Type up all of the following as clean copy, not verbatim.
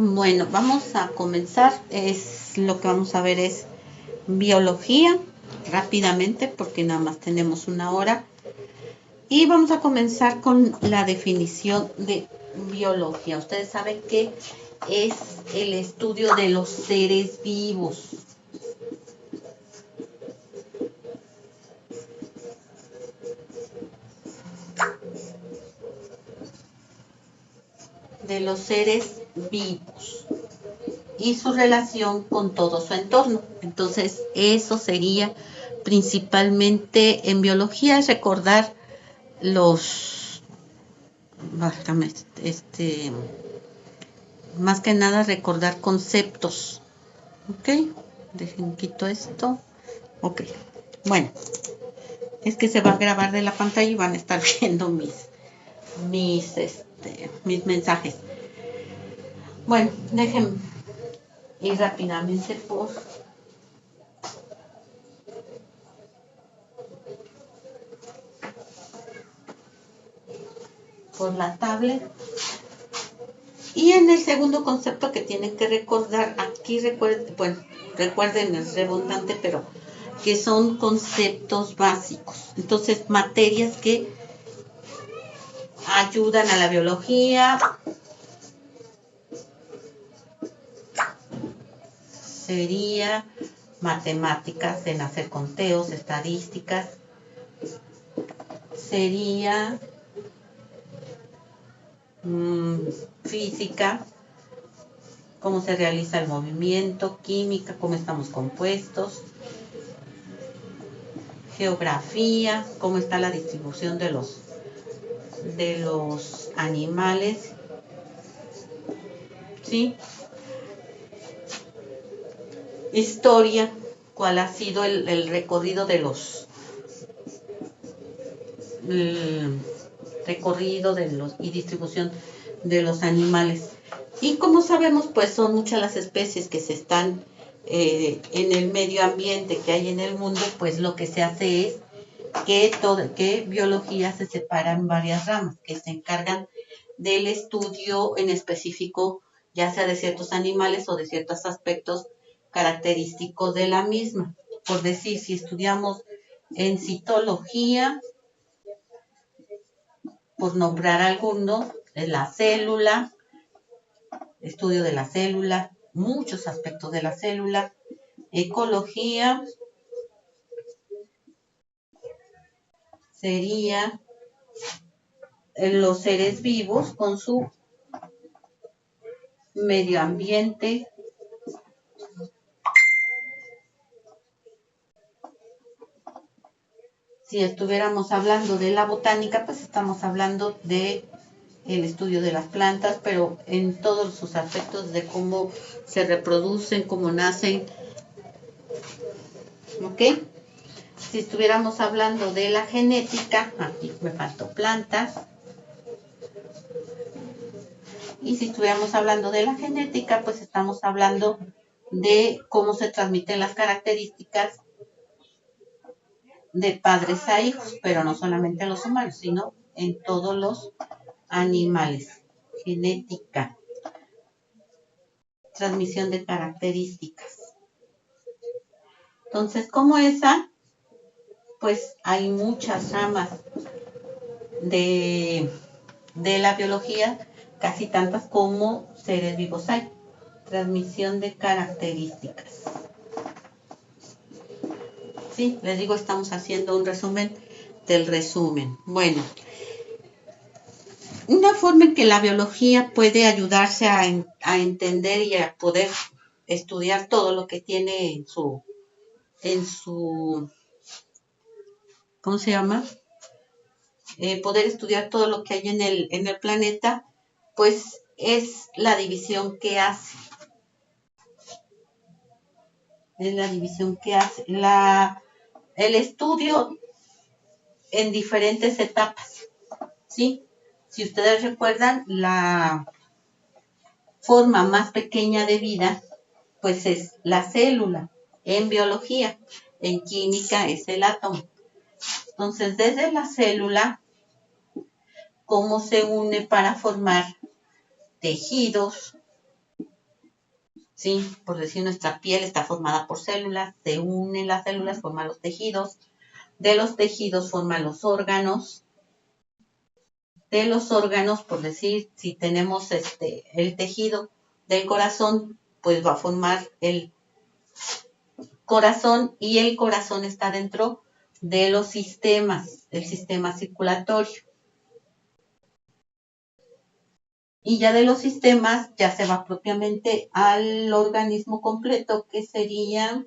Bueno, vamos a comenzar. Lo que vamos a ver es biología rápidamente porque nada más tenemos una hora. Y vamos a comenzar con la definición de biología. Ustedes saben que es el estudio de los seres vivos. De los seres vivos y su relación con todo su entorno. Entonces, eso sería principalmente en biología, es recordar los, más que nada recordar conceptos. Ok, dejen quito esto. Ok, bueno, es que se va a grabar de la pantalla y van a estar viendo mis mensajes. Bueno, dejen ir rápidamente por la tablet. Y en el segundo concepto que tienen que recordar, aquí recuerden, es redundante, pero que son conceptos básicos. Entonces, materias que ayudan a la biología. Sería matemáticas, en hacer conteos, estadísticas. Sería física, cómo se realiza el movimiento, química, cómo estamos compuestos, geografía, cómo está la distribución de los animales, ¿sí? Historia, cuál ha sido el recorrido de los y distribución de los animales. Y como sabemos, pues son muchas las especies que se están en el medio ambiente que hay en el mundo, pues lo que se hace es que biología se separa en varias ramas que se encargan del estudio en específico, ya sea de ciertos animales o de ciertos aspectos característicos de la misma. Por decir, si estudiamos en citología, por nombrar algunos, la célula, estudio de la célula, muchos aspectos de la célula, ecología, sería los seres vivos con su medio ambiente. Si estuviéramos hablando de la botánica, pues estamos hablando de el estudio de las plantas, pero en todos sus aspectos de cómo se reproducen, cómo nacen. ¿Ok? Si estuviéramos hablando de la genética, aquí me faltó plantas. Y si estuviéramos hablando de la genética, pues estamos hablando de cómo se transmiten las características de padres a hijos, pero no solamente en los humanos, sino en todos los animales. Genética, transmisión de características. Entonces, como esa, pues hay muchas ramas de la biología, casi tantas como seres vivos hay. Transmisión de características. Sí, les digo, estamos haciendo un resumen del resumen. Bueno, una forma en que la biología puede ayudarse a entender y a poder estudiar todo lo que tiene en su, ¿cómo se llama? Poder estudiar todo lo que hay en el planeta, pues es la división que hace. Es la división que hace. El estudio en diferentes etapas, ¿sí? Si ustedes recuerdan, la forma más pequeña de vida, pues es la célula. En biología, en química es el átomo. Entonces, desde la célula, cómo se une para formar tejidos, ¿sí? Por decir, nuestra piel está formada por células, se unen las células, forman los tejidos, de los tejidos forman los órganos, de los órganos, por decir, si tenemos el tejido del corazón, pues va a formar el corazón y el corazón está dentro de los sistemas, el sistema circulatorio. Y ya de los sistemas ya se va propiamente al organismo completo, que sería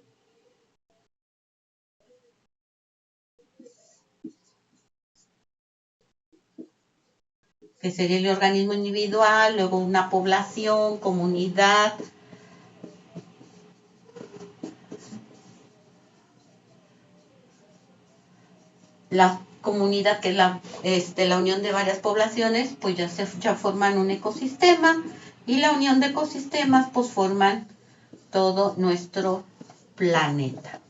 el organismo individual, luego una población, comunidad, la comunidad, que es la unión de varias poblaciones, pues ya forman un ecosistema, y la unión de ecosistemas pues forman todo nuestro planeta.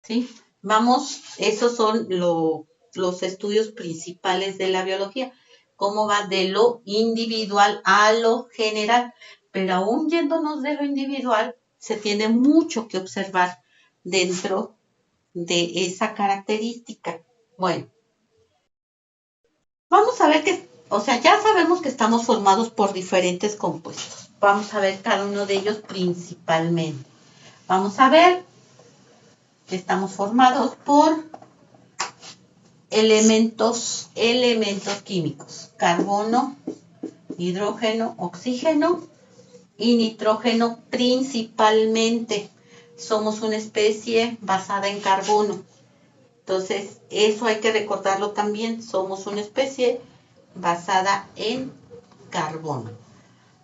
¿Sí? Vamos, esos son los estudios principales de la biología, cómo va de lo individual a lo general, pero aún yéndonos de lo individual, se tiene mucho que observar dentro de esa característica. Bueno, vamos a ver que, o sea, ya sabemos que estamos formados por diferentes compuestos. Vamos a ver cada uno de ellos principalmente. Vamos a ver que estamos formados por elementos químicos: carbono, hidrógeno, oxígeno y nitrógeno principalmente. Somos una especie basada en carbono. Entonces, eso hay que recordarlo también. Somos una especie basada en carbono.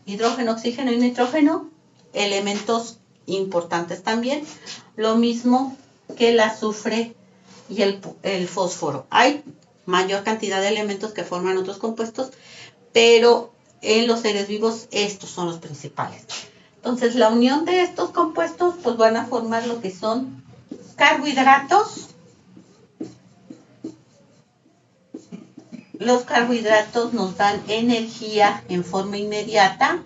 Hidrógeno, oxígeno y nitrógeno, elementos importantes también. Lo mismo que el azufre y el fósforo. Hay mayor cantidad de elementos que forman otros compuestos, pero en los seres vivos estos son los principales. Entonces, la unión de estos compuestos pues van a formar lo que son carbohidratos. Los carbohidratos nos dan energía en forma inmediata.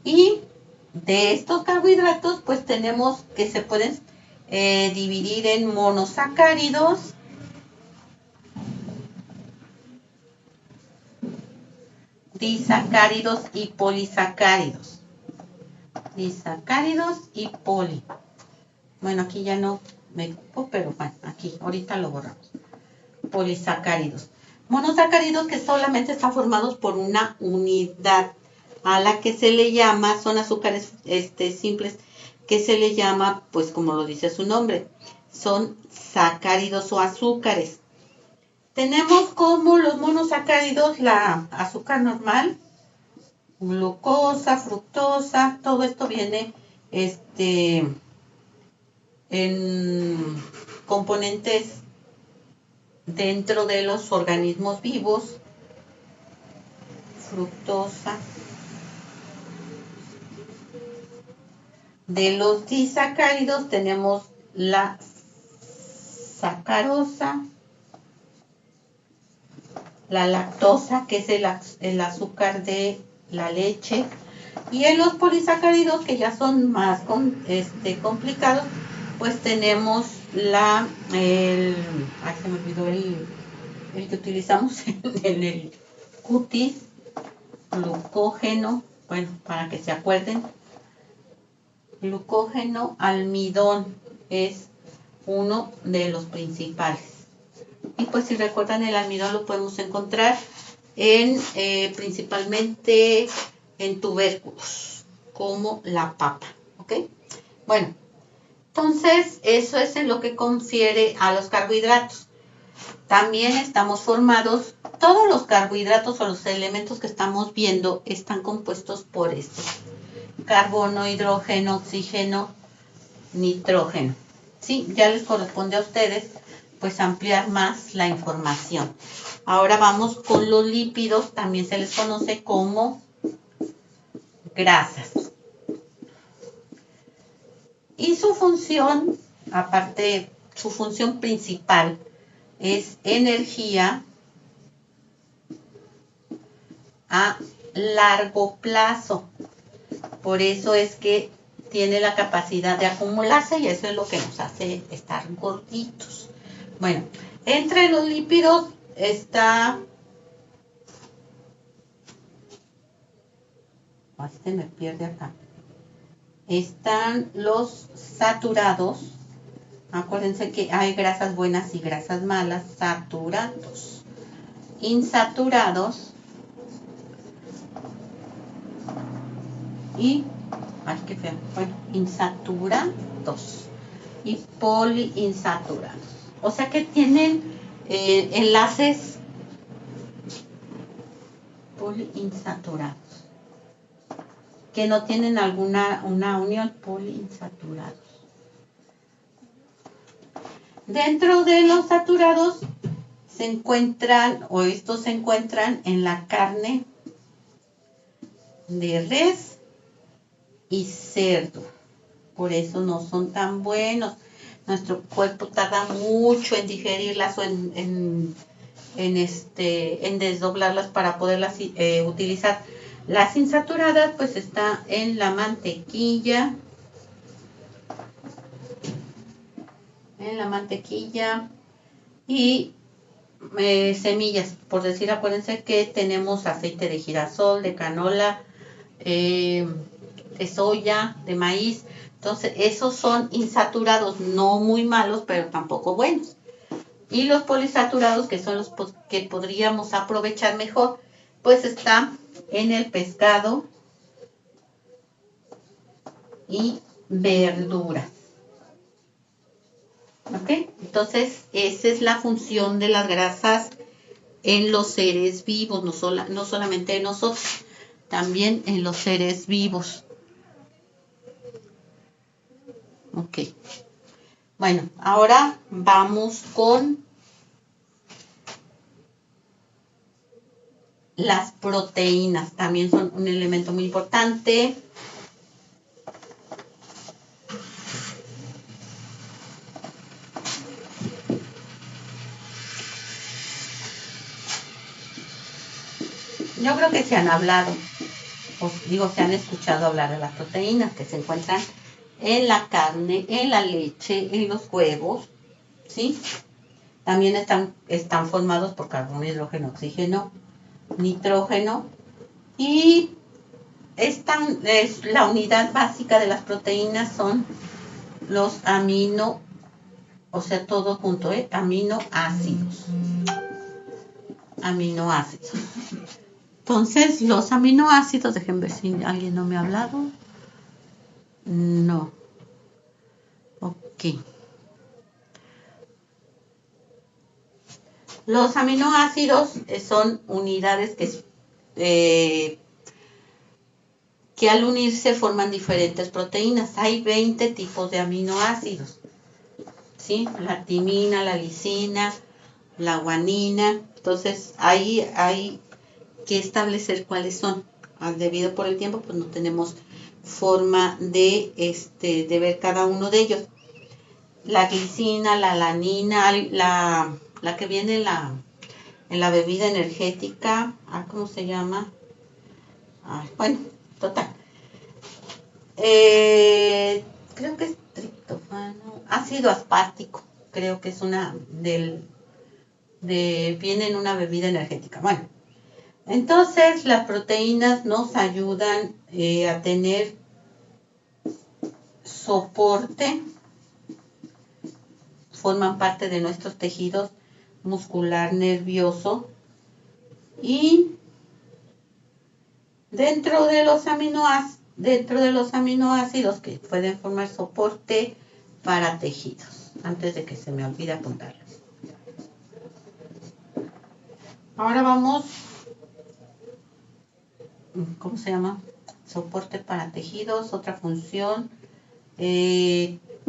Y de estos carbohidratos, pues tenemos que se pueden dividir en monosacáridos, disacáridos y polisacáridos. Disacáridos y poli. Bueno, aquí ya no me ocupo, pero bueno, aquí, ahorita lo borramos. Polisacáridos. Monosacáridos que solamente están formados por una unidad, a la que se le llama, son azúcares simples, que se le llama, pues como lo dice su nombre, son sacáridos o azúcares. Tenemos como los monosacáridos la azúcar normal, glucosa, fructosa, todo esto viene en componentes dentro de los organismos vivos. Fructosa. De los disacáridos tenemos la sacarosa, la lactosa, que es el azúcar de la leche, y en los polisacáridos, que ya son más complicados, pues tenemos se me olvidó el que utilizamos en el cutis, glucógeno, bueno, para que se acuerden, glucógeno, almidón es uno de los principales. Y pues si recuerdan, el almidón lo podemos encontrar principalmente en tubérculos, como la papa, ¿ok? Bueno, entonces eso es en lo que confiere a los carbohidratos. También estamos formados, todos los carbohidratos o los elementos que estamos viendo están compuestos por carbono, hidrógeno, oxígeno, nitrógeno. Sí, ya les corresponde a ustedes pues ampliar más la información. Ahora vamos con los lípidos, también se les conoce como grasas. Y su función, aparte, su función principal es energía a largo plazo. Por eso es que tiene la capacidad de acumularse y eso es lo que nos hace estar gorditos. Bueno, entre los lípidos está... se me pierde acá. Están los saturados. Acuérdense que hay grasas buenas y grasas malas. Saturados. Insaturados. Y... ay, qué feo. Bueno, insaturados. Y poliinsaturados. O sea que tienen enlaces poliinsaturados. Que no tienen una unión, poliinsaturados. Dentro de los saturados se encuentran, o estos se encuentran en la carne de res y cerdo. Por eso no son tan buenos. Nuestro cuerpo tarda mucho en digerirlas o en desdoblarlas para poderlas utilizar. Las insaturadas pues está en la mantequilla. Y semillas, por decir, acuérdense que tenemos aceite de girasol, de canola, de soya, de maíz. Entonces esos son insaturados, no muy malos, pero tampoco buenos. Y los polisaturados, que son los que podríamos aprovechar mejor, pues está en el pescado y verduras. ¿Ok? Entonces, esa es la función de las grasas en los seres vivos, no solamente en nosotros, también en los seres vivos. Ok. Bueno, ahora vamos con las proteínas. También son un elemento muy importante. Yo creo que se han hablado, se han escuchado hablar de las proteínas que se encuentran en la carne, en la leche, en los huevos, ¿sí? También están formados por carbono, hidrógeno, oxígeno, nitrógeno. Y la unidad básica de las proteínas son los o sea, todo junto, aminoácidos. Aminoácidos. Entonces, los aminoácidos, déjenme ver si alguien no me ha hablado. No. Ok. Los aminoácidos son unidades que al unirse forman diferentes proteínas. Hay 20 tipos de aminoácidos, ¿sí? La timina, la lisina, la guanina. Entonces, ahí hay que establecer cuáles son. Debido por el tiempo, pues no tenemos forma de ver cada uno de ellos. La glicina, la alanina, la que viene en la bebida energética, ¿cómo se llama? Bueno, total. Creo que es triptófano, ácido aspartico, creo que es viene en una bebida energética. Bueno, entonces las proteínas nos ayudan a tener soporte, forman parte de nuestros tejidos muscular, nervioso, y dentro de los aminoácidos que pueden formar soporte para tejidos. Antes de que se me olvide apuntarlos. Ahora vamos, ¿cómo se llama? Soporte para tejidos, otra función.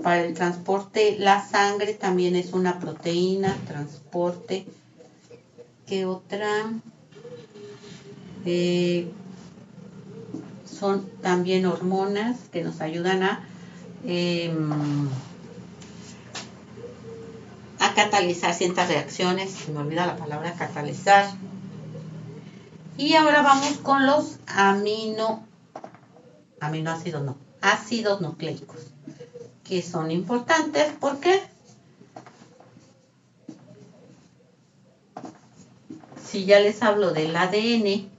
Para el transporte, la sangre también es una proteína, transporte. ¿Qué otra? Son también hormonas que nos ayudan a a catalizar ciertas reacciones. Se me olvida la palabra catalizar. Y ahora vamos con los aminoácidos, no, ácidos nucleicos, que son importantes porque si ya les hablo del ADN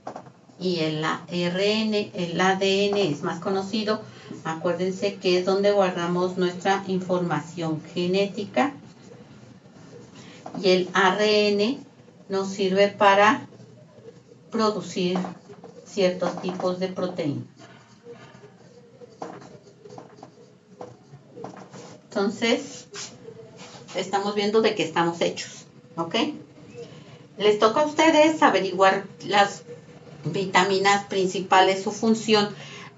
y el ARN, el ADN es más conocido, acuérdense que es donde guardamos nuestra información genética, y el ARN nos sirve para producir ciertos tipos de proteínas. Entonces, estamos viendo de qué estamos hechos, ¿ok? Les toca a ustedes averiguar las vitaminas principales, su función.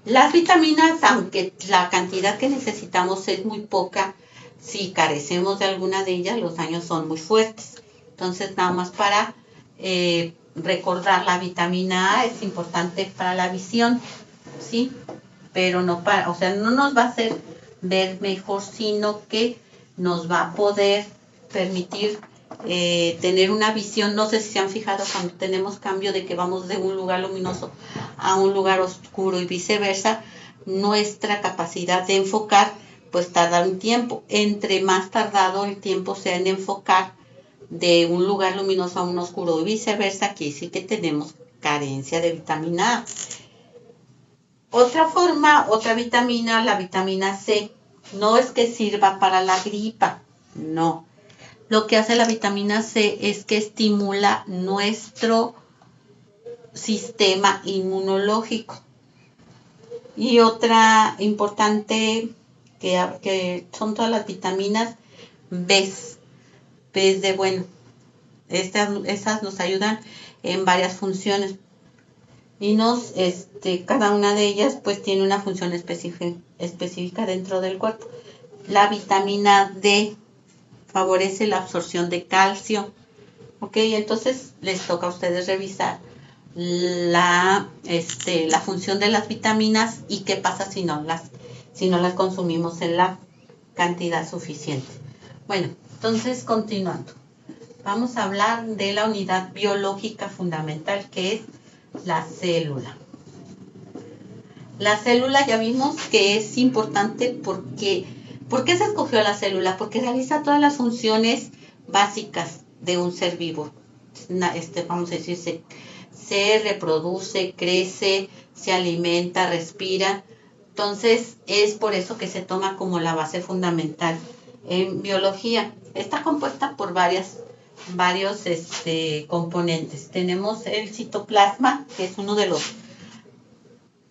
Las vitaminas, aunque la cantidad que necesitamos es muy poca, si carecemos de alguna de ellas, los daños son muy fuertes. Entonces, nada más para recordar, la vitamina A es importante para la visión, ¿sí? Pero no para, o sea, no nos va a hacer ver mejor, sino que nos va a poder permitir tener una visión. No sé si se han fijado cuando tenemos cambio de que vamos de un lugar luminoso a un lugar oscuro y viceversa, nuestra capacidad de enfocar pues tarda un tiempo. Entre más tardado el tiempo sea en enfocar de un lugar luminoso a un oscuro y viceversa, quiere decir que tenemos carencia de vitamina A. Otra vitamina, la vitamina C, no es que sirva para la gripa, no. Lo que hace la vitamina C es que estimula nuestro sistema inmunológico. Y otra importante que son todas las vitaminas B de bueno. Esas nos ayudan en varias funciones. Y cada una de ellas pues tiene una función específica dentro del cuerpo. La vitamina D favorece la absorción de calcio. Ok, entonces les toca a ustedes revisar la función de las vitaminas y qué pasa si no las consumimos en la cantidad suficiente. Bueno, entonces continuando. Vamos a hablar de la unidad biológica fundamental, que es la célula. La célula ya vimos que es importante porque ¿por qué se escogió la célula? Porque realiza todas las funciones básicas de un ser vivo. Vamos a decir, se reproduce, crece, se alimenta, respira. Entonces es por eso que se toma como la base fundamental en biología. Está compuesta por varios componentes. Tenemos el citoplasma, que es uno de los,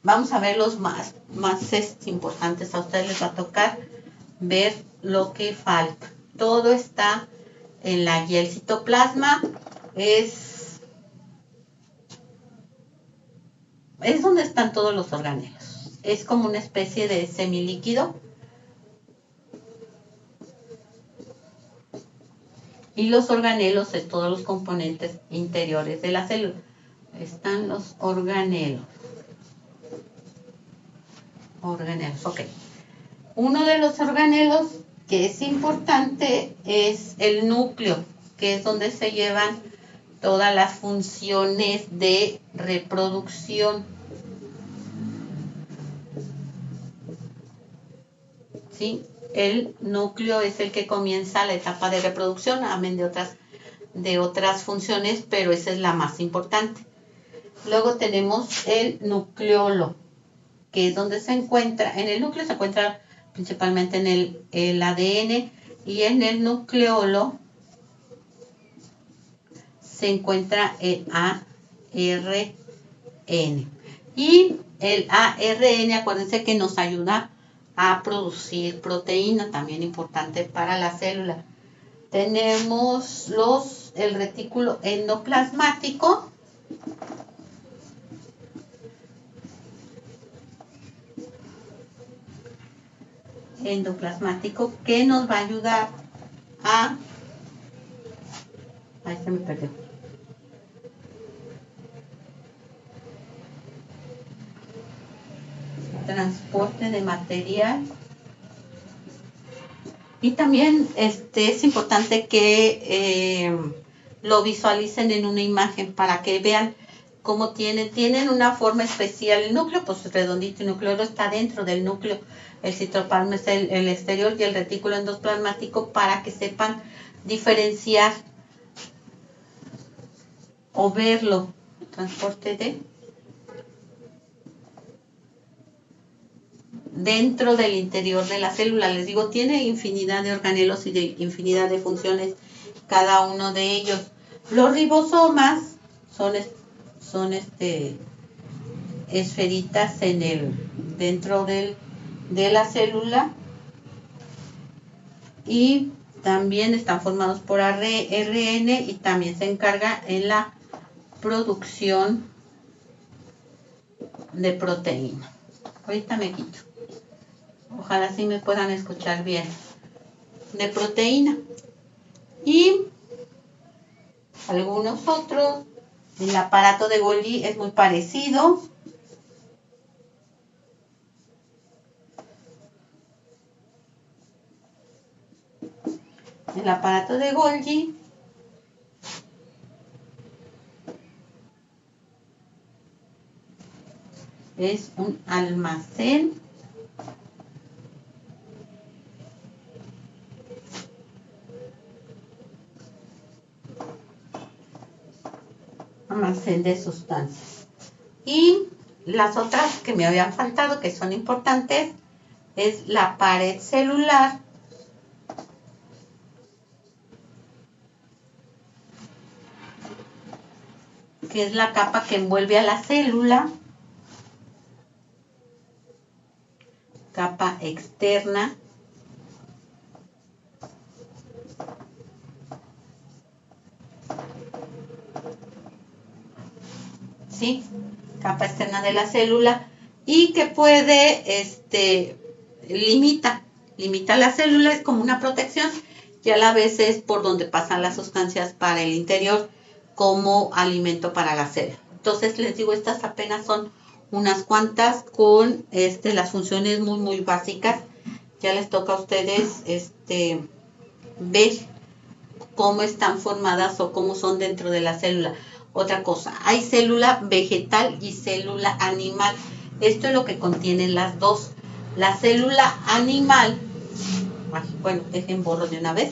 vamos a ver los más importantes. A ustedes les va a tocar ver lo que falta. Todo está en la guía. El citoplasma es donde están todos los organelos. Es como una especie de semilíquido. Y los organelos es todos los componentes interiores de la célula. Están los organelos. Ok. Uno de los organelos que es importante es el núcleo, que es donde se llevan todas las funciones de reproducción. ¿Sí? El núcleo es el que comienza la etapa de reproducción, amén de otras funciones, pero esa es la más importante. Luego tenemos el nucleolo, que es donde se encuentra, en el núcleo se encuentra principalmente en el ADN, y en el nucleolo se encuentra el ARN. Y el ARN, acuérdense que nos ayuda a producir proteína, también importante para la célula. Tenemos el retículo endoplasmático, que nos va a ayudar a... Ahí se me perdió. Transporte de material Y también es importante que lo visualicen en una imagen para que vean cómo tienen una forma especial. El núcleo, pues redondito, y nucleolo está dentro del núcleo. El citoplasma es el exterior y el retículo endoplasmático, para que sepan diferenciar o verlo. Transporte dentro del interior de la célula. Les digo, tiene infinidad de organelos y de infinidad de funciones cada uno de ellos. Los ribosomas son esferitas dentro de la célula, y también están formados por ARN, y también se encarga en la producción de proteína. Ahorita me quito. Ojalá sí me puedan escuchar bien. De proteína. Y algunos otros. El aparato de Golgi es muy parecido. El aparato de Golgi es un almacén de sustancias. Y las otras que me habían faltado, que son importantes, es la pared celular, que es la capa que envuelve a la célula, capa externa, ¿sí? Capa externa de la célula, y que puede, limita la célula, es como una protección, y a la vez es por donde pasan las sustancias para el interior como alimento para la célula. Entonces les digo, estas apenas son unas cuantas con las funciones muy muy básicas. Ya les toca a ustedes ver cómo están formadas o cómo son dentro de la célula. Otra cosa, hay célula vegetal y célula animal. Esto es lo que contienen las dos. La célula animal, bueno, dejen borro de una vez.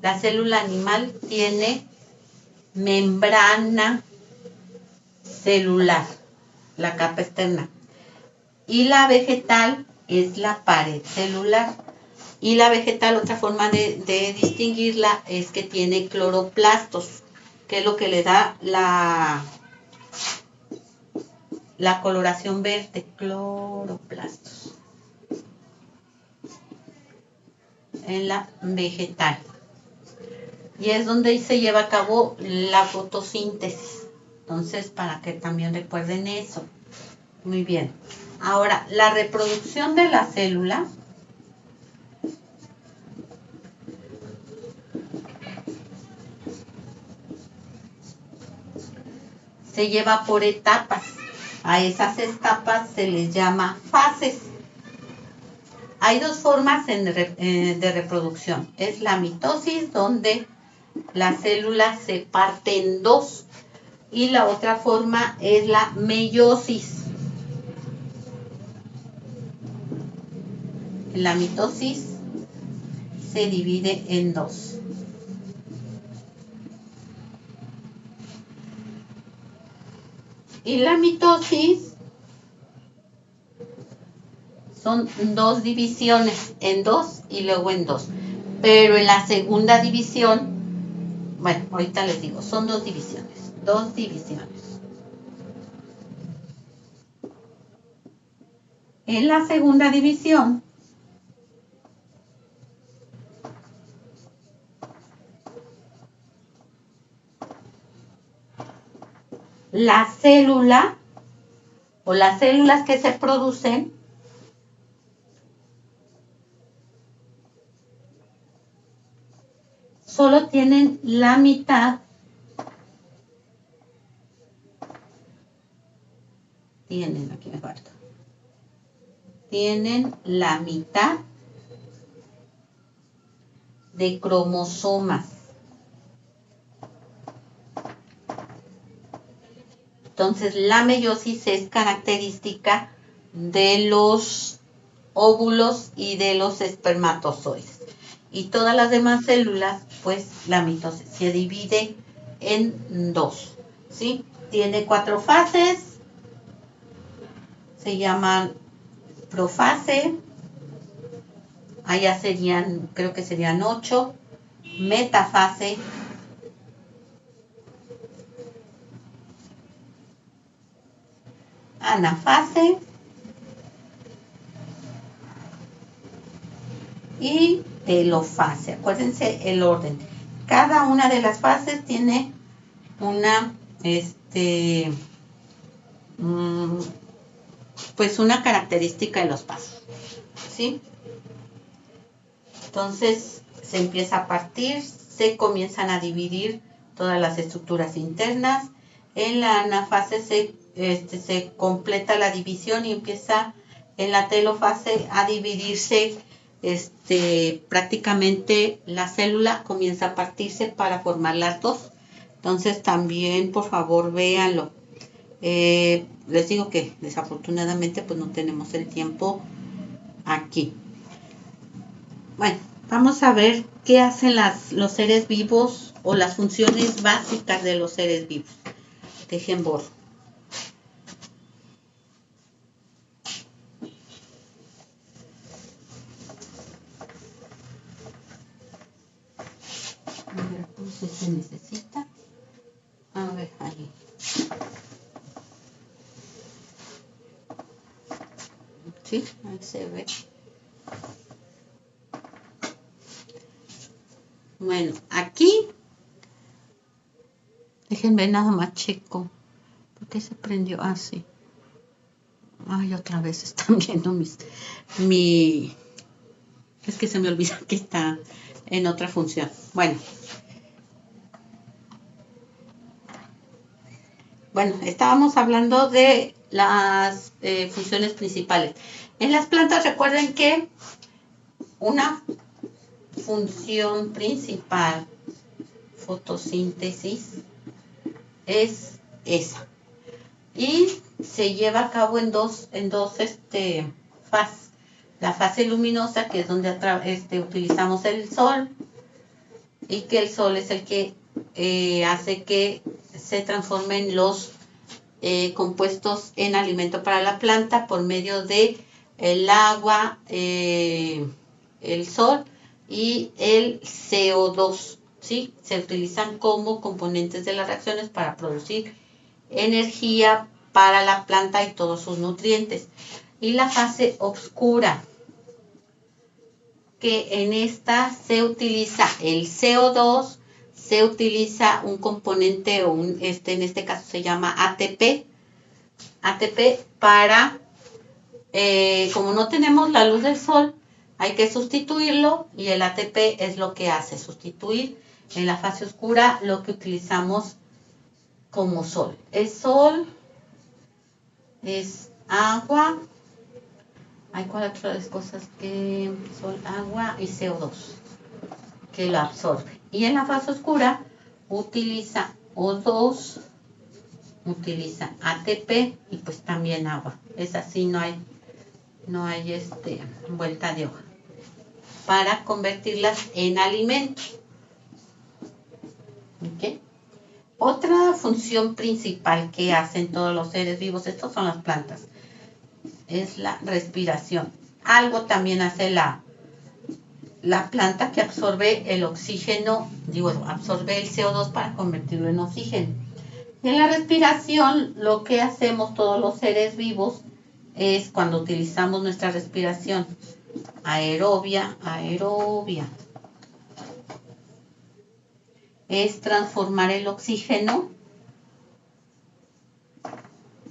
La célula animal tiene membrana celular, la capa externa. Y la vegetal es la pared celular. Y la vegetal, otra forma de distinguirla es que tiene cloroplastos, que es lo que le da la coloración verde. Cloroplastos en la vegetal. Y es donde se lleva a cabo la fotosíntesis. Entonces, para que también recuerden eso. Muy bien. Ahora, la reproducción de la célula se lleva por etapas. A esas etapas se les llama fases. Hay dos formas de reproducción. Es la mitosis, donde la célula se parte en dos, y la otra forma es la meiosis. La mitosis se divide en dos. Y la mitosis son dos divisiones, en dos y luego en dos. Pero en la segunda división, bueno, ahorita les digo, son dos divisiones. Dos divisiones. En la segunda división, la célula o las células que se producen solo tienen la mitad, aquí me falta, tienen la mitad de cromosomas. Entonces, la meiosis es característica de los óvulos y de los espermatozoides. Y todas las demás células, pues la mitosis se divide en dos, ¿sí? Tiene 4 fases, se llaman profase, allá serían, creo que serían 8, metafase, anafase y telofase. Acuérdense el orden. Cada una de las fases tiene una, pues una característica de los pasos, ¿sí? Entonces se empieza a partir, se comienzan a dividir todas las estructuras internas. En la anafase se completa la división y empieza en la telofase a dividirse. Prácticamente la célula comienza a partirse para formar las dos. Entonces también, por favor, véanlo. Les digo que desafortunadamente pues no tenemos el tiempo aquí. Bueno, vamos a ver qué hacen los seres vivos o las funciones básicas de los seres vivos. Dejen borro. A ver, entonces se necesita. A ver, ahí. Sí, ahí se ve. Bueno, aquí, déjenme nada más checo. ¿Por qué se prendió? Ah, sí. Ay, otra vez están viendo es que se me olvida que está en otra función. Bueno, estábamos hablando de las funciones principales. En las plantas recuerden que una función principal, fotosíntesis, es esa. Y se lleva a cabo en dos fases. La fase luminosa, que es donde utilizamos el sol, y que el sol es el que hace que se transformen los compuestos en alimento para la planta por medio de el agua, el sol y el CO2, ¿sí? Se utilizan como componentes de las reacciones para producir energía para la planta y todos sus nutrientes. Y la fase oscura, que en esta se utiliza el CO2, se utiliza un componente o en este caso se llama ATP para, como no tenemos la luz del sol, hay que sustituirlo y el ATP es lo que hace sustituir en la fase oscura lo que utilizamos como sol. El sol es agua. Hay cuatro cosas que son agua y CO2 que lo absorbe. Y en la fase oscura utiliza O2, utiliza ATP y pues también agua. Es así, no hay vuelta de hoja. Para convertirlas en alimentos. ¿Okay? Otra función principal que hacen todos los seres vivos, estos son las plantas, es la respiración. Algo también hace la planta, que absorbe el oxígeno, absorbe el CO2 para convertirlo en oxígeno. Y en la respiración, lo que hacemos todos los seres vivos es cuando utilizamos nuestra respiración aerobia, es transformar el oxígeno,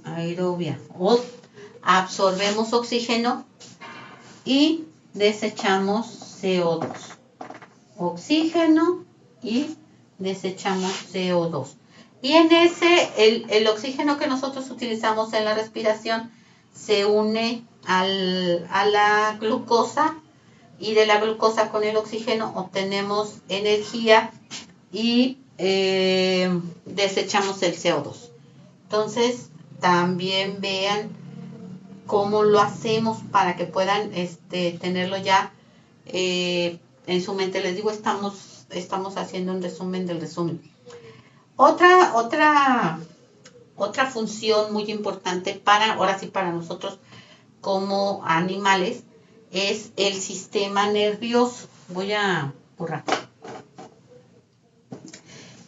aerobia, o absorbemos oxígeno y desechamos CO2. Oxígeno y desechamos CO2. Y en el oxígeno que nosotros utilizamos en la respiración se une a la glucosa y de la glucosa con el oxígeno obtenemos energía y desechamos el CO2. Entonces, también vean cómo lo hacemos para que puedan tenerlo ya en su mente. Les digo, estamos haciendo un resumen del resumen. Otra función muy importante ahora sí para nosotros como animales es el sistema nervioso. Voy a borrar.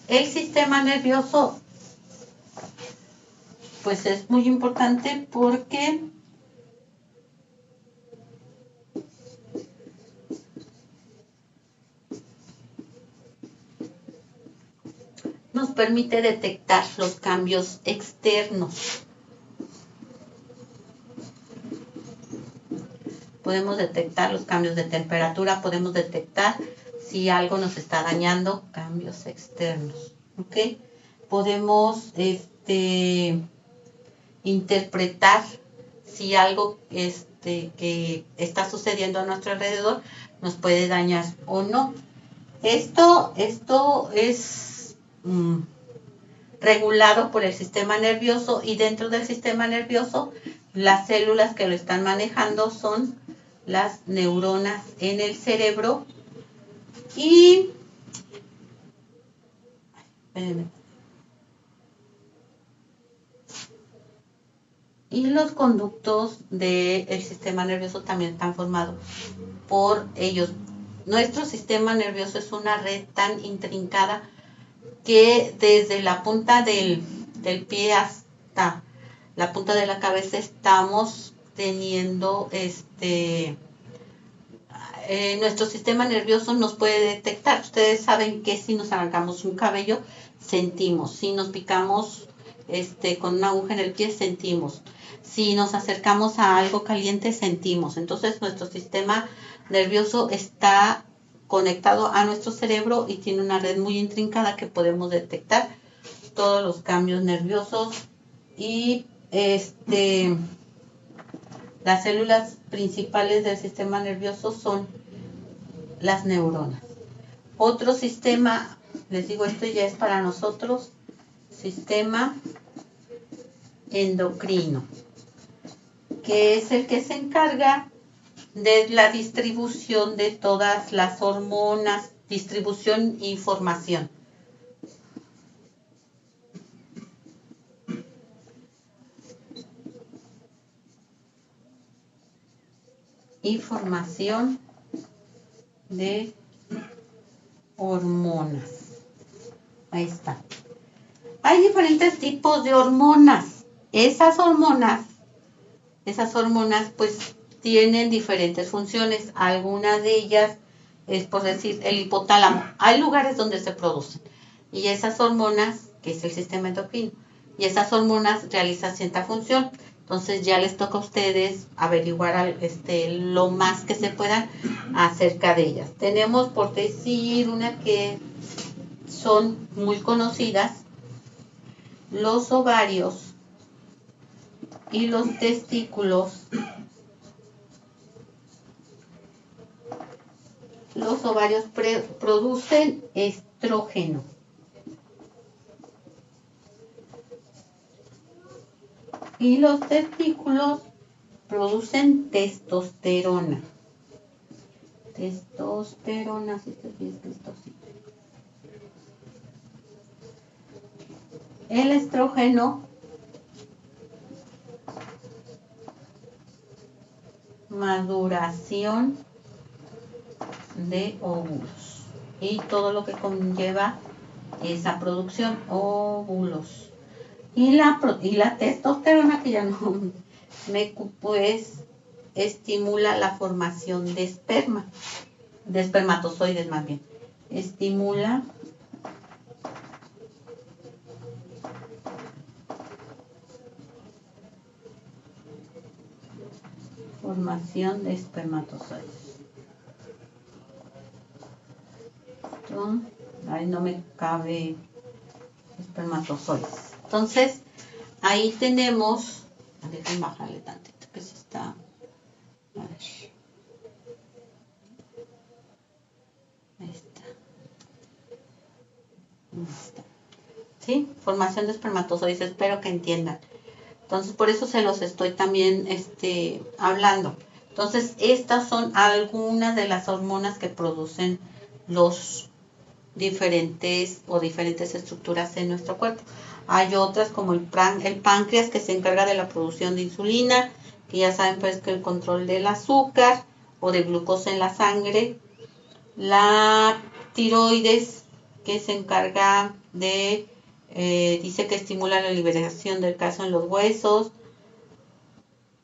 El sistema nervioso pues es muy importante porque nos permite detectar los cambios externos. Podemos detectar los cambios de temperatura, podemos detectar si algo nos está dañando, cambios externos, ¿ok? Podemos interpretar si algo que está sucediendo a nuestro alrededor nos puede dañar o no. Esto es regulado por el sistema nervioso, y dentro del sistema nervioso las células que lo están manejando son las neuronas en el cerebro y los conductos del sistema nervioso también están formados por ellos. Nuestro sistema nervioso es una red tan intrincada que desde la punta del pie hasta la punta de la cabeza estamos teniendo nuestro sistema nervioso nos puede detectar. Ustedes saben que si nos arrancamos un cabello, sentimos. Si nos picamos con una aguja en el pie, sentimos. Si nos acercamos a algo caliente, sentimos. Entonces, nuestro sistema nervioso está conectado a nuestro cerebro y tiene una red muy intrincada que podemos detectar todos los cambios nerviosos y las células principales del sistema nervioso son las neuronas. Otro sistema, les digo, esto ya es para nosotros, sistema endocrino, que es el que se encarga de la distribución de todas las hormonas, distribución e información. Información de hormonas. Ahí está. Hay diferentes tipos de hormonas. Esas hormonas pues tienen diferentes funciones. Algunas de ellas es, por decir, el hipotálamo. Hay lugares donde se producen. Y esas hormonas, que es el sistema endocrino, y esas hormonas realizan cierta función. Entonces ya les toca a ustedes averiguar lo más que se puedan acerca de ellas. Tenemos, por decir, una que son muy conocidas, los ovarios y los testículos. Los ovarios producen estrógeno. Y los testículos producen testosterona. Testosterona, si se fijan, testosterona. El estrógeno maduración de óvulos y todo lo que conlleva esa producción, óvulos. Y la testosterona, que ya no pues estimula la formación de esperma, de espermatozoides más bien. Estimula formación de espermatozoides. Ahí no me cabe espermatozoides. Entonces, ahí tenemos, déjenme bajarle tantito que se está, a ver. ¿Sí? Formación de espermatozoides, espero que entiendan. Entonces, por eso se los estoy también hablando. Entonces, estas son algunas de las hormonas que producen los diferentes estructuras en nuestro cuerpo. Hay otras como el páncreas, que se encarga de la producción de insulina, que ya saben pues que el control del azúcar o de glucosa en la sangre. La tiroides, que se encarga de, dice que estimula la liberación del calcio en los huesos,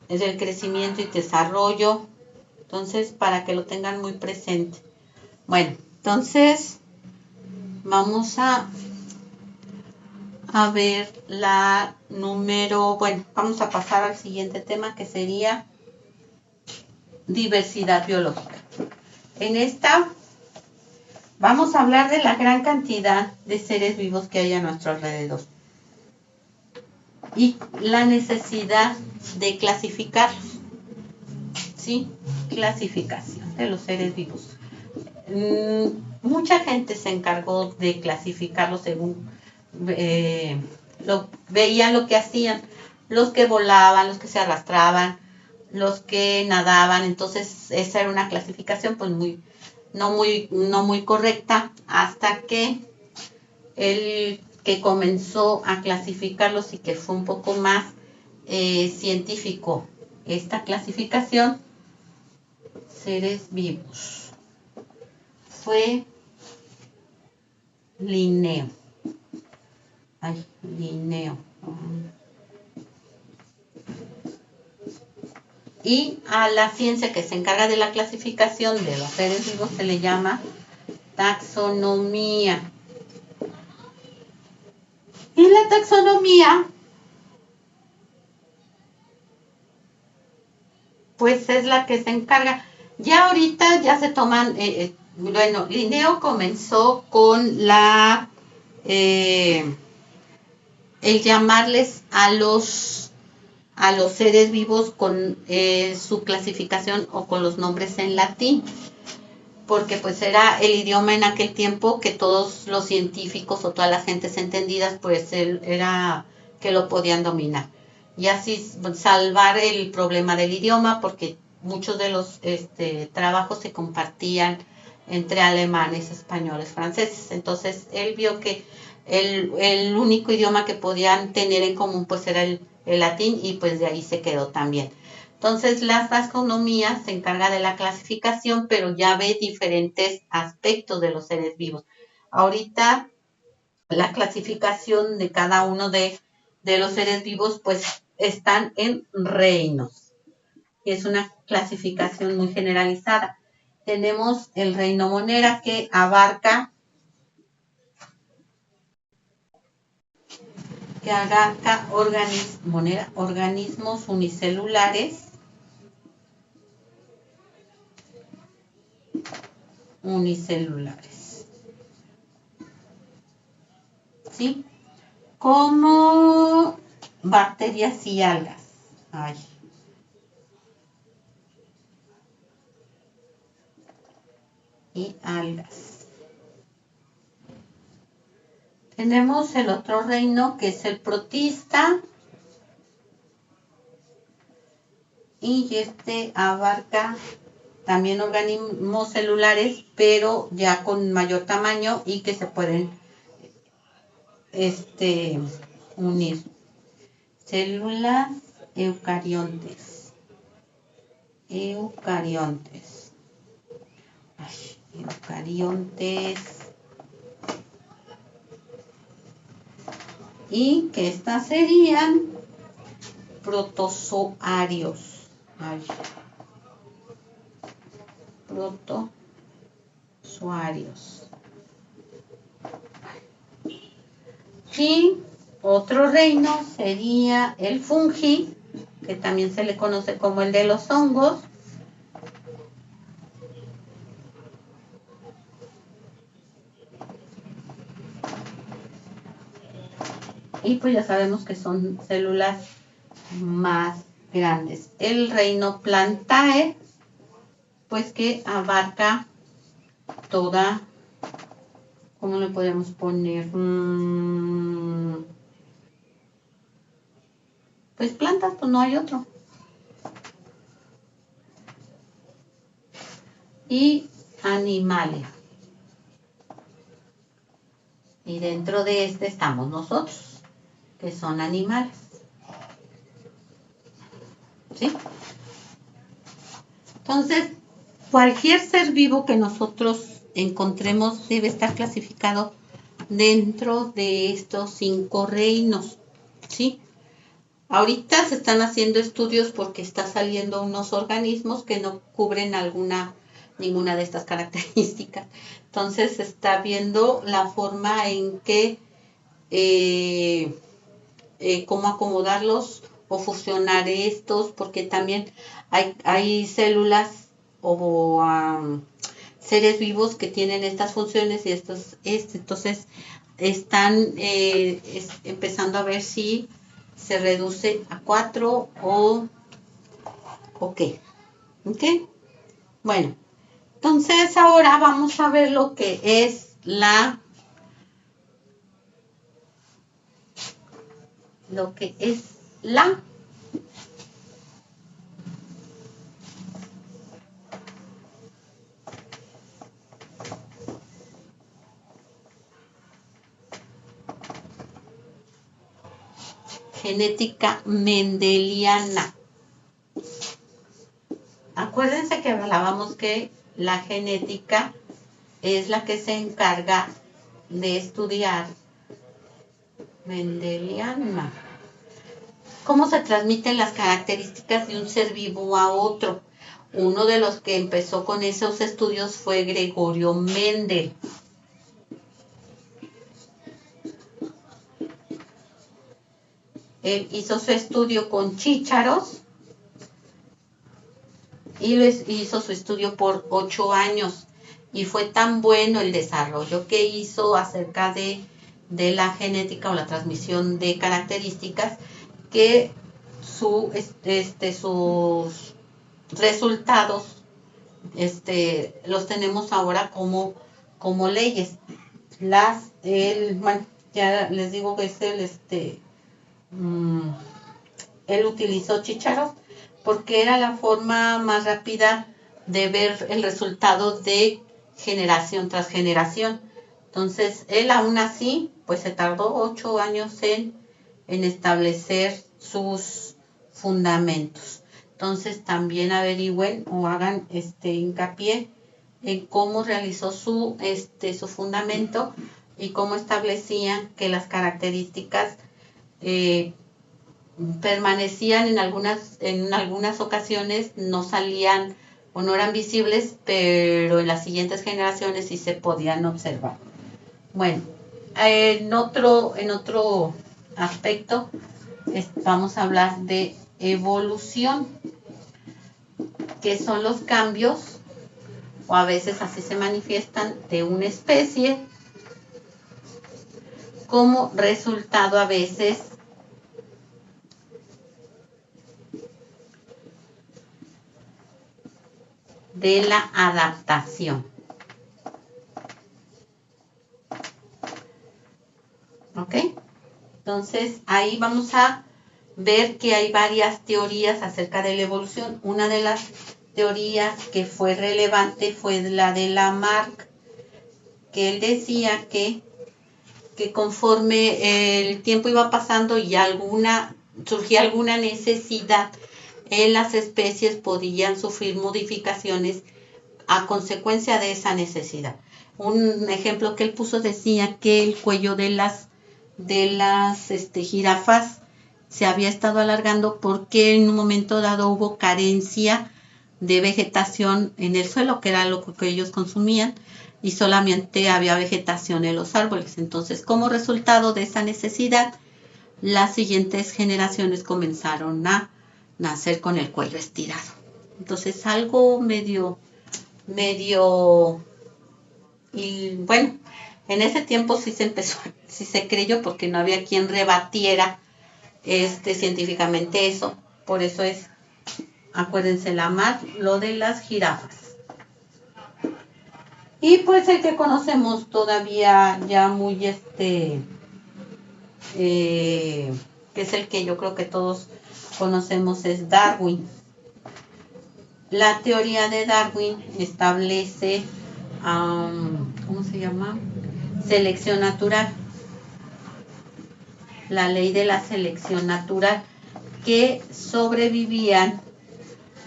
es el crecimiento y desarrollo. Entonces, para que lo tengan muy presente. Bueno, entonces vamos a ver la número, bueno, vamos a pasar al siguiente tema, que sería diversidad biológica. En esta vamos a hablar de la gran cantidad de seres vivos que hay a nuestro alrededor y la necesidad de clasificarlos. ¿Sí? Clasificación de los seres vivos. Mucha gente se encargó de clasificarlos según veían lo que hacían, los que volaban, los que se arrastraban, los que nadaban. Entonces esa era una clasificación pues no muy correcta, hasta que el que comenzó a clasificarlos y que fue un poco más científico esta clasificación, seres vivos, fue Linneo. Linneo. Y a la ciencia que se encarga de la clasificación de los seres vivos se le llama taxonomía. Y la taxonomía pues es la que se encarga. Ya ahorita ya se toman, bueno, Linneo comenzó con el llamarles a los seres vivos con su clasificación o con los nombres en latín, porque pues era el idioma en aquel tiempo que todos los científicos o todas las gentes entendidas pues era que lo podían dominar, y así salvar el problema del idioma, porque muchos de los trabajos se compartían entre alemanes, españoles, franceses. Entonces él vio que el único idioma que podían tener en común pues era el latín, y pues de ahí se quedó también. Entonces la taxonomía se encarga de la clasificación, pero ya ve diferentes aspectos de los seres vivos. Ahorita la clasificación de cada uno de los seres vivos pues están en reinos. Es una clasificación muy generalizada. Tenemos el reino Monera, que abarca organismos unicelulares, ¿sí? Como bacterias y algas. Y algas. Tenemos el otro reino, que es el protista, y abarca también organismos celulares, pero ya con mayor tamaño y que se pueden unir. Células eucariontes. Eucariontes. Y que estas serían protozoarios. Protozoarios. Y otro reino sería el fungi, que también se le conoce como el de los hongos. Y pues ya sabemos que son células más grandes. El reino Plantae, pues que abarca toda ¿Cómo le podemos poner? Pues plantas, pues no hay otro. Y animales. Y dentro de este estamos nosotros, que son animales. ¿Sí? Entonces, cualquier ser vivo que nosotros encontremos debe estar clasificado dentro de estos 5 reinos. ¿Sí? Ahorita se están haciendo estudios porque está saliendo unos organismos que no cubren ninguna de estas características. Entonces se está viendo la forma en que cómo acomodarlos o fusionar estos, porque también hay células o seres vivos que tienen estas funciones y entonces están empezando a ver si se reduce a 4 o qué. ¿Ok? Bueno, entonces ahora vamos a ver lo que es la genética mendeliana. Acuérdense que hablábamos que la genética es la que se encarga de estudiar mendeliana. ¿Cómo se transmiten las características de un ser vivo a otro? Uno de los que empezó con esos estudios fue Gregorio Mendel. Él hizo su estudio con chícharos y hizo su estudio por 8 años. Y fue tan bueno el desarrollo que hizo acerca de la genética o la transmisión de características que sus resultados los tenemos ahora como leyes. Bueno, ya les digo que es él utilizó chícharos porque era la forma más rápida de ver el resultado de generación tras generación. Entonces, él aún así, pues se tardó 8 años en establecer sus fundamentos. Entonces, también averigüen o hagan hincapié en cómo realizó su fundamento y cómo establecían que las características permanecían en algunas ocasiones, no salían o no eran visibles, pero en las siguientes generaciones sí se podían observar. Bueno, en otro aspecto vamos a hablar de evolución, que son los cambios, o a veces así se manifiestan, de una especie como resultado a veces de la adaptación. ¿Ok? Entonces, ahí vamos a ver que hay varias teorías acerca de la evolución. Una de las teorías que fue relevante fue la de Lamarck, que él decía que conforme el tiempo iba pasando y surgía alguna necesidad en las especies, podían sufrir modificaciones a consecuencia de esa necesidad. Un ejemplo que él puso decía que el cuello de las jirafas se había estado alargando porque en un momento dado hubo carencia de vegetación en el suelo, que era lo que ellos consumían, y solamente había vegetación en los árboles. Entonces, como resultado de esa necesidad, las siguientes generaciones comenzaron a nacer con el cuello estirado. Entonces, algo medio, y bueno, en ese tiempo sí se creyó, porque no había quien rebatiera científicamente eso. Por eso acuérdense, lo de las jirafas. Y pues el que conocemos todavía ya muy que es el que yo creo que todos conocemos, es Darwin. La teoría de Darwin establece, ¿cómo se llama? Selección natural. La ley de la selección natural, que sobrevivían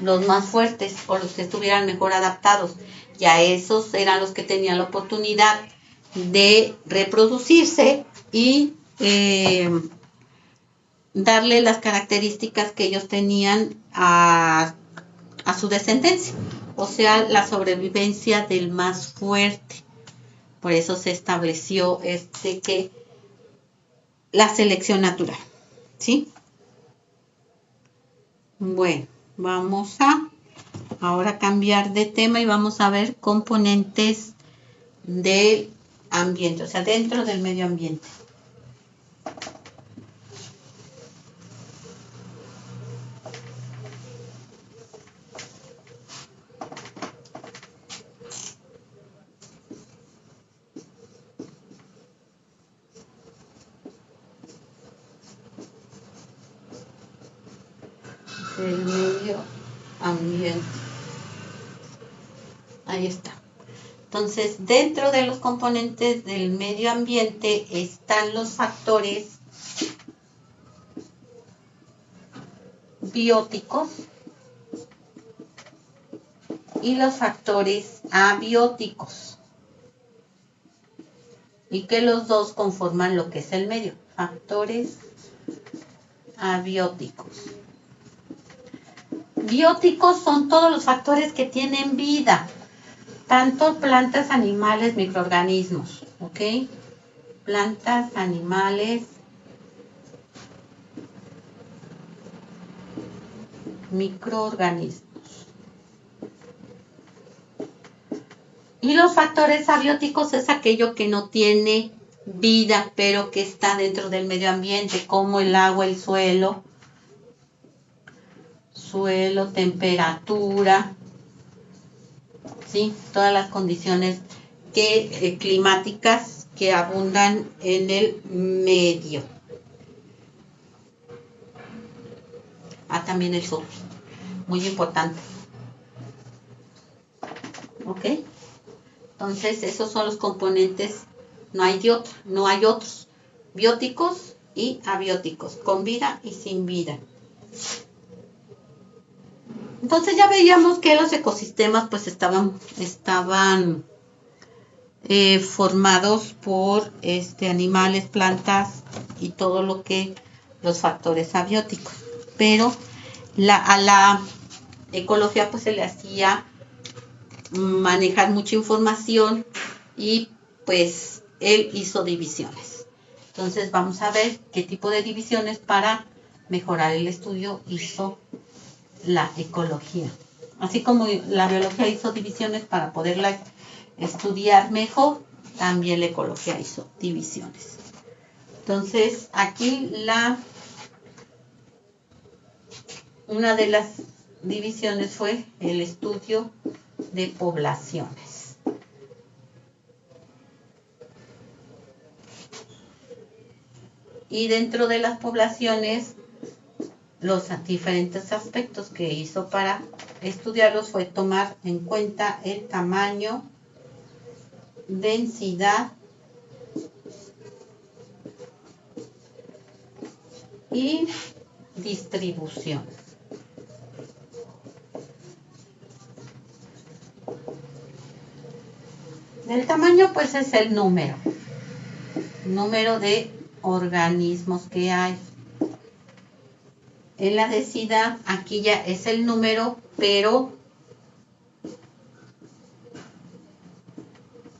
los más fuertes o los que estuvieran mejor adaptados. Ya esos eran los que tenían la oportunidad de reproducirse y darle las características que ellos tenían a su descendencia, o sea, la sobrevivencia del más fuerte. Por eso se estableció que la selección natural, ¿sí? Bueno, vamos a ahora cambiar de tema y vamos a ver componentes del ambiente, o sea, dentro del medio ambiente. Del medio ambiente. Ahí está. Entonces, dentro de los componentes del medio ambiente están los factores bióticos y los factores abióticos, y que los dos conforman lo que es el medio. Factores abióticos. Bióticos son todos los factores que tienen vida, tanto plantas, animales, microorganismos, ¿ok? Plantas, animales, microorganismos. Y los factores abióticos es aquello que no tiene vida, pero que está dentro del medio ambiente, como el agua, el suelo, temperatura, ¿sí? Todas las condiciones climáticas que abundan en el medio. También el sol, muy importante. ¿Ok? Entonces, esos son los componentes, no hay otros, bióticos y abióticos, con vida y sin vida. Entonces ya veíamos que los ecosistemas pues estaban formados por animales, plantas y todo lo que los factores abióticos. Pero a la ecología pues se le hacía manejar mucha información y pues él hizo divisiones. Entonces vamos a ver qué tipo de divisiones para mejorar el estudio hizo la ecología. Así como la biología hizo divisiones para poderla estudiar mejor, también la ecología hizo divisiones. Entonces aquí una de las divisiones fue el estudio de poblaciones. Y dentro de las poblaciones, los diferentes aspectos que hizo para estudiarlos fue tomar en cuenta el tamaño, densidad y distribución. El tamaño pues es el número de organismos que hay. En la densidad aquí ya es el número, pero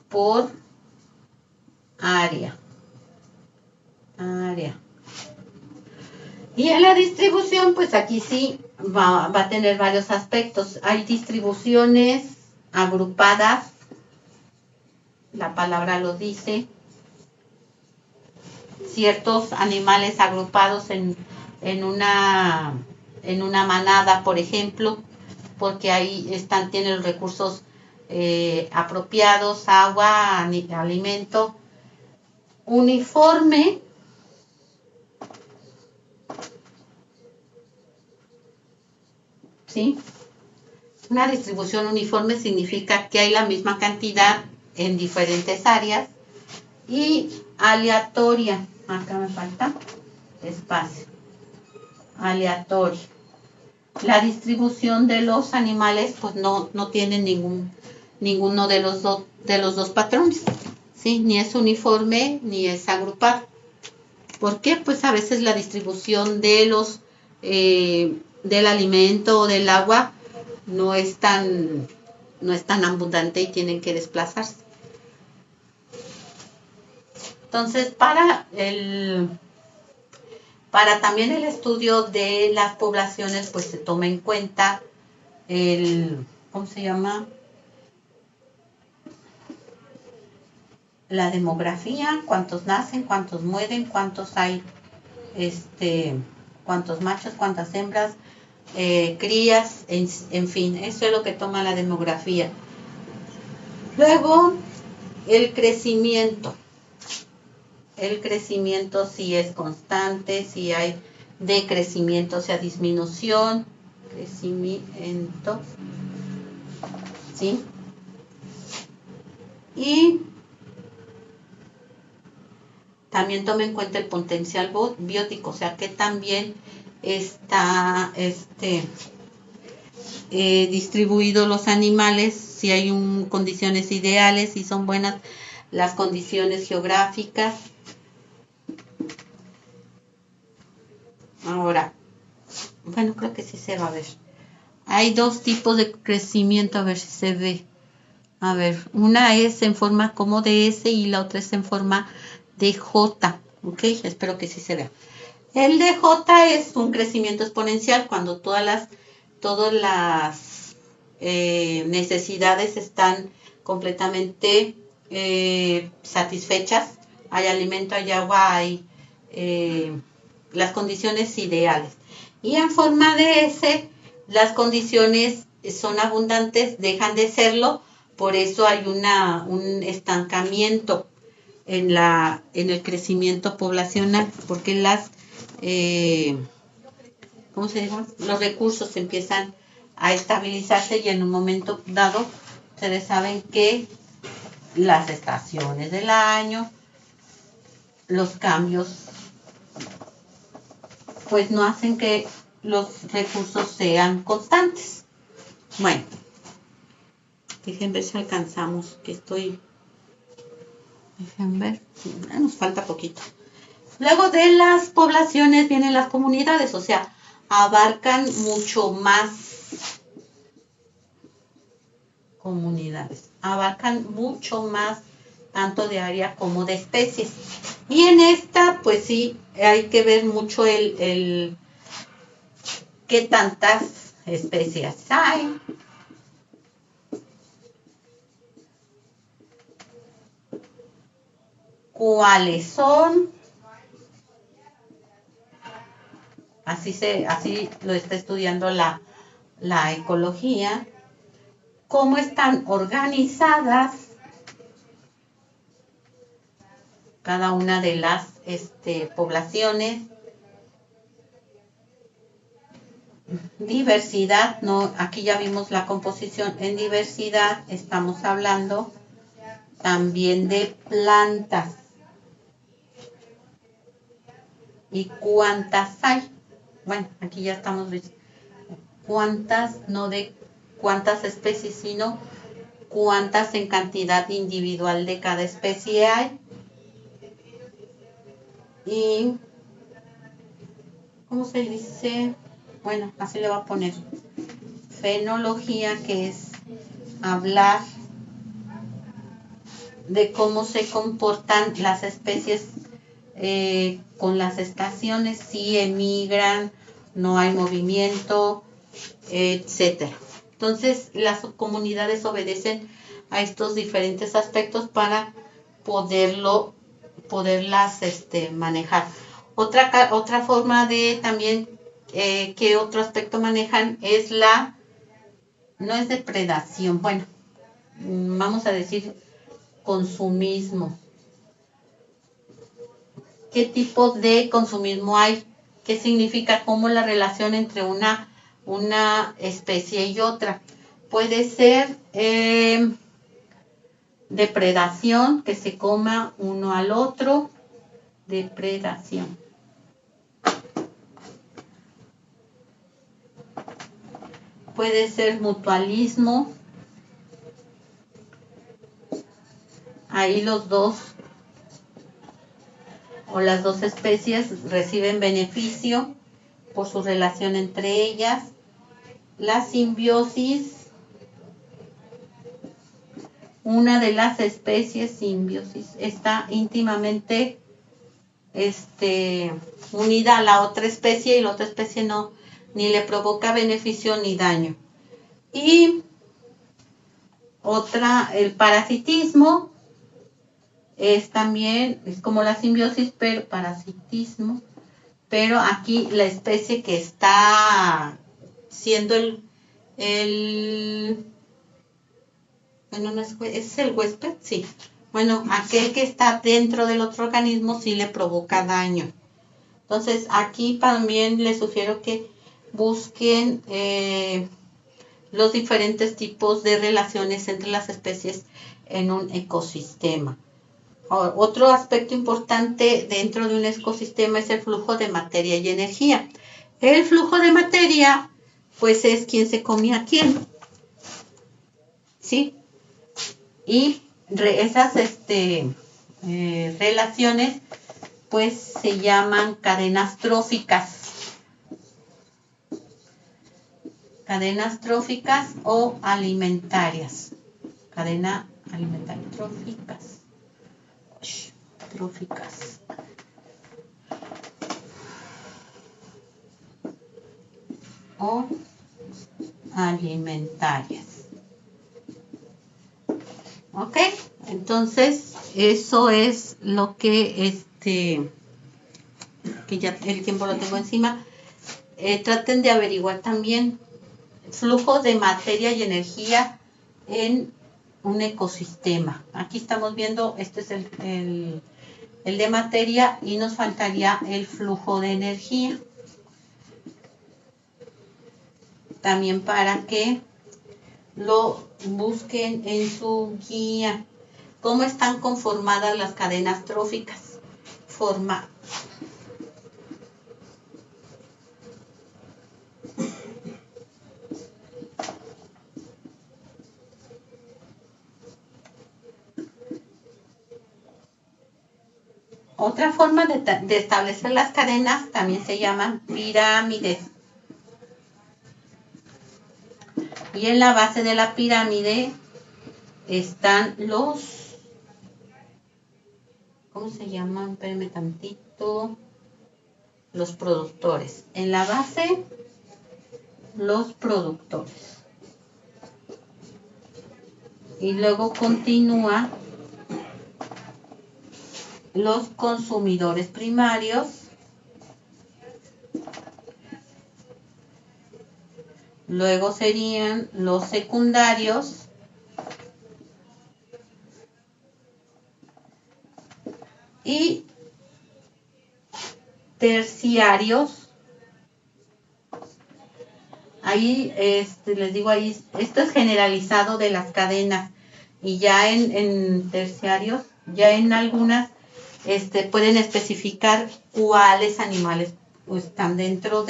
por área. Y en la distribución, pues aquí sí va a tener varios aspectos. Hay distribuciones agrupadas, la palabra lo dice, ciertos animales agrupados en una manada, por ejemplo, porque ahí tienen los recursos apropiados, agua, alimento, uniforme. ¿Sí? Una distribución uniforme significa que hay la misma cantidad en diferentes áreas. Y aleatoria, acá me falta espacio, aleatoria. La distribución de los animales pues no tiene ninguno de los dos patrones, ¿sí? Ni es uniforme ni es agrupado. ¿Por qué? Pues a veces la distribución de del alimento o del agua no es tan abundante y tienen que desplazarse. Entonces, para también el estudio de las poblaciones, pues se toma en cuenta ¿cómo se llama? La demografía, cuántos nacen, cuántos mueren, cuántos hay, cuántos machos, cuántas hembras, crías, en fin, eso es lo que toma la demografía. Luego, el crecimiento. El crecimiento si es constante, si hay decrecimiento, o sea, disminución, crecimiento, ¿sí? Y también tome en cuenta el potencial biótico, o sea, que también está distribuidos los animales, si hay condiciones ideales, si son buenas las condiciones geográficas. Ahora, bueno, creo que sí se va a ver. Hay dos tipos de crecimiento, a ver si se ve. A ver, una es en forma como de S y la otra es en forma de J. Ok, espero que sí se vea. El de J es un crecimiento exponencial cuando todas las necesidades están completamente satisfechas. Hay alimento, hay agua, hay las condiciones ideales. Y en forma de S, las condiciones son abundantes, dejan de serlo, por eso hay un estancamiento en el crecimiento poblacional, porque ¿cómo se llama? Los recursos empiezan a estabilizarse y en un momento dado ustedes saben que las estaciones del año, los cambios, pues no hacen que los recursos sean constantes. Bueno, déjenme ver si alcanzamos, déjenme ver, nos falta poquito. Luego de las poblaciones vienen las comunidades, o sea, abarcan mucho más comunidades, abarcan mucho más tanto de área como de especies. Y en esta, pues sí, hay que ver mucho qué tantas especies hay. ¿Cuáles son? Así lo está estudiando la ecología. ¿Cómo están organizadas cada una de las poblaciones? Diversidad, no, aquí ya vimos la composición. En diversidad estamos hablando también de plantas. ¿Y cuántas hay? Bueno, aquí ya estamos viendo cuántas, no de cuántas especies, sino cuántas en cantidad individual de cada especie hay. Y, ¿cómo se dice? Bueno, así le voy a poner. Fenología, que es hablar de cómo se comportan las especies con las estaciones, si emigran, no hay movimiento, etcétera. Entonces, las comunidades obedecen a estos diferentes aspectos para poderlas manejar. Otra forma de también que otro aspecto manejan es no es depredación, bueno, vamos a decir, consumismo. ¿Qué tipo de consumismo hay? ¿Qué significa? ¿Cómo la relación entre una especie y otra? Puede ser depredación, que se coma uno al otro. Depredación. Puede ser mutualismo. Ahí los dos o las dos especies reciben beneficio por su relación entre ellas. La simbiosis, una de las especies, simbiosis, está íntimamente unida a la otra especie y la otra especie no, ni le provoca beneficio ni daño. Y otra, el parasitismo, es también, es como la simbiosis, pero parasitismo, pero aquí la especie que está siendo bueno, no es el huésped, sí. Bueno, aquel que está dentro del otro organismo sí le provoca daño. Entonces, aquí también les sugiero que busquen los diferentes tipos de relaciones entre las especies en un ecosistema. Otro aspecto importante dentro de un ecosistema es el flujo de materia y energía. El flujo de materia, pues es quién se come a quién, ¿sí? Y esas relaciones, pues se llaman cadenas tróficas. Cadenas tróficas o alimentarias. Cadena alimentaria, tróficas. Tróficas. O alimentarias. ¿Ok? Entonces, eso es lo que que ya el tiempo lo tengo encima. Traten de averiguar también flujo de materia y energía en un ecosistema. Aquí estamos viendo, este es el de materia y nos faltaría el flujo de energía. También para que lo busquen en su guía. ¿Cómo están conformadas las cadenas tróficas? Otra forma de establecer las cadenas también se llaman pirámides. Y en la base de la pirámide están ¿cómo se llaman? Espérenme tantito. Los productores. En la base, los productores. Y luego continúa los consumidores primarios. Luego serían los secundarios. Y terciarios. Ahí les digo, ahí esto es generalizado de las cadenas. Y ya en terciarios, ya en algunas pueden especificar cuáles animales están dentro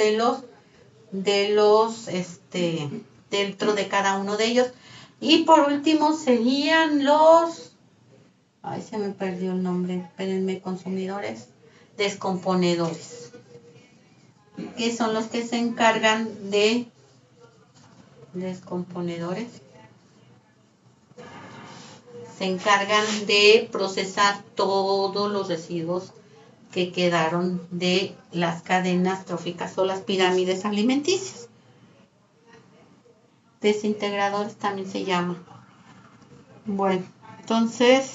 dentro de cada uno de ellos. Y por último serían ay, se me perdió el nombre, espérenme, consumidores, descomponedores, que son los que se encargan de descomponedores, se encargan de procesar todos los residuos que quedaron de las cadenas tróficas o las pirámides alimenticias. Desintegradores también se llama. Bueno, entonces,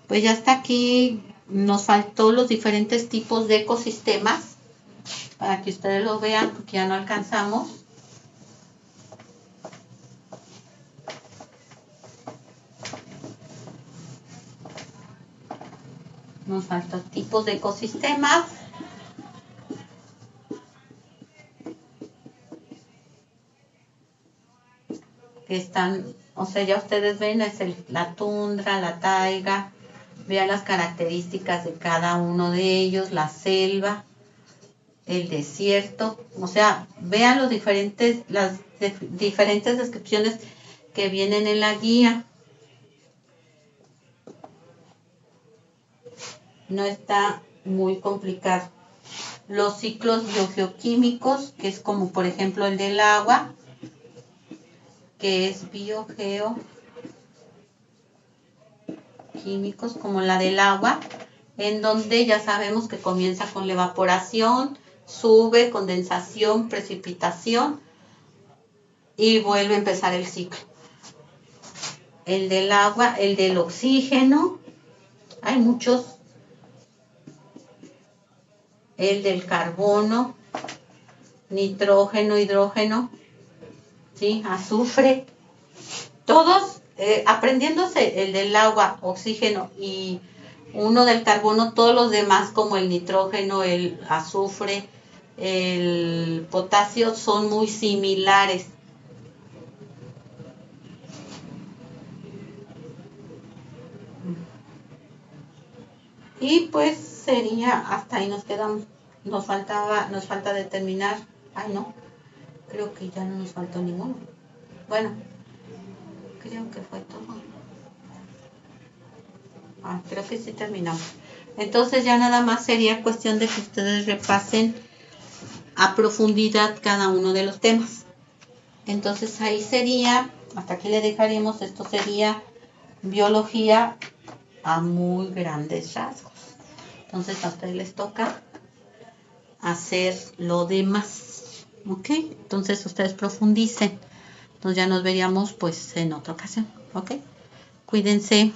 pues ya hasta aquí nos faltó los diferentes tipos de ecosistemas para que ustedes lo vean, porque ya no alcanzamos. Nos faltan tipos de ecosistemas. Que están, o sea, ya ustedes ven, es la tundra, la taiga. Vean las características de cada uno de ellos, la selva, el desierto. O sea, vean las diferentes descripciones que vienen en la guía. No está muy complicado. Los ciclos biogeoquímicos, que es como por ejemplo el del agua, que es biogeoquímicos, como la del agua, en donde ya sabemos que comienza con la evaporación, sube, condensación, precipitación y vuelve a empezar el ciclo. El del agua, el del oxígeno, hay muchos. El del carbono, nitrógeno, hidrógeno, ¿sí? Azufre. Todos aprendiéndose el del agua, oxígeno y uno del carbono, todos los demás como el nitrógeno, el azufre, el potasio son muy similares. Y pues sería, hasta ahí nos quedamos. Nos falta determinar. Ay, no, creo que ya no nos faltó ninguno. Bueno, creo que fue todo. Creo que sí terminamos. Entonces ya nada más sería cuestión de que ustedes repasen a profundidad cada uno de los temas. Entonces ahí sería, hasta aquí le dejaremos, esto sería biología a muy grandes rasgos. Entonces a ustedes les toca hacer lo demás. ¿Ok? Entonces ustedes profundicen. Entonces ya nos veríamos pues en otra ocasión. ¿Ok? Cuídense.